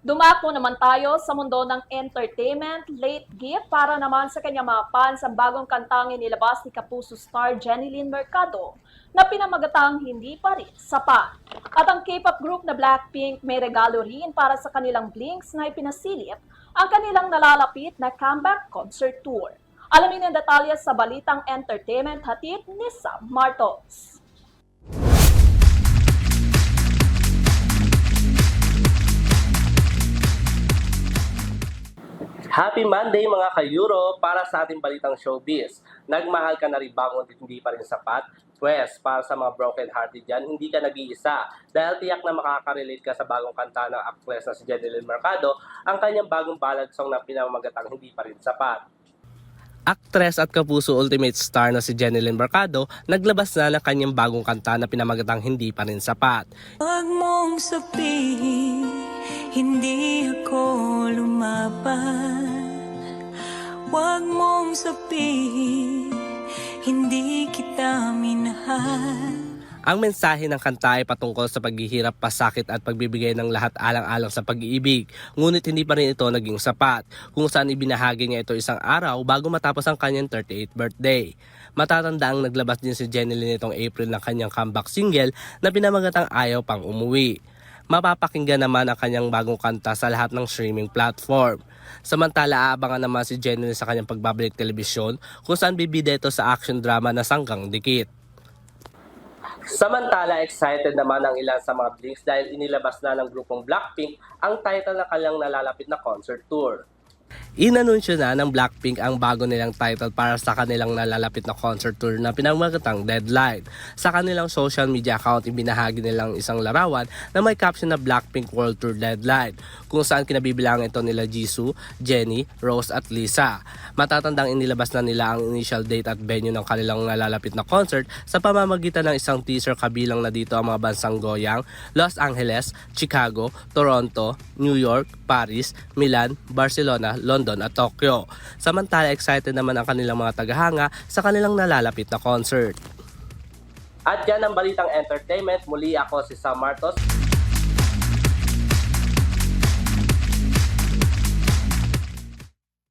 Dumako naman tayo sa mundo ng entertainment, late gift para naman sa kanyang mga fans ang bagong kantang inilabas ni Kapuso star Jenilyn Mercado na pinamagatang hindi pa rin sapat. At ang K-pop group na Blackpink may regalo rin para sa kanilang Blinks na ipinasilip ang kanilang nalalapit na comeback concert tour. Alamin ang detalye sa balitang entertainment hatid ni Sam Martos. Happy Monday mga ka-Euro para sa ating balitang showbiz. Nagmahal ka na rin ba ngunit hindi pa rin sapat? Pwes, para sa mga broken-hearted dyan, hindi ka nag-iisa. Dahil tiyak na makaka-relate ka sa bagong kanta ng actress na si Jenilyn Mercado, ang kanyang bagong ballad song na pinamamagatang hindi pa rin sapat. Actress at Kapuso Ultimate Star na si Jenilyn Mercado, naglabas na ng kanyang bagong kanta na pinamagatang hindi pa rin sapat. Huwag mong sabihin, hindi ako lumaban. Huwag mong sabihin, hindi kita minahal. Ang mensahe ng kanta ay patungkol sa paghihirap, pasakit at pagbibigay ng lahat alang-alang sa pag-iibig. Ngunit hindi pa rin ito naging sapat, kung saan ibinahagi niya ito isang araw bago matapos ang kanyang 38th birthday. Matatanda ang naglabas din si Jenilyn nitong April ng kanyang comeback single na pinamagatang Ayaw Pang Umuwi. Mapapakinggan naman ang kanyang bagong kanta sa lahat ng streaming platform. Samantala, aabangan naman si Jenilyn sa kanyang pagbabalik telebisyon kung saan bibida ito sa action drama na Sanggang Dikit. Samantala, excited naman ang ilan sa mga Blinks dahil inilabas na ng grupong Blackpink ang title na kanilang nalalapit na concert tour. Inanunsyo na ng Blackpink ang bago nilang title para sa kanilang nalalapit na concert tour na pinamagatang Deadline. Sa kanilang social media account, ibinahagi nilang isang larawan na may caption na Blackpink World Tour Deadline, kung saan kinabibilangan ito nila Jisoo, Jennie, Rose at Lisa. Matatandang inilabas na nila ang initial date at venue ng kanilang nalalapit na concert sa pamamagitan ng isang teaser, kabilang na dito ang mga bansang goyang Los Angeles, Chicago, Toronto, New York, Paris, Milan, Barcelona, London at Tokyo. Samantala, excited naman ang kanilang mga tagahanga sa kanilang nalalapit na concert. At yan ang balitang entertainment. Muli ako si Sam Martos.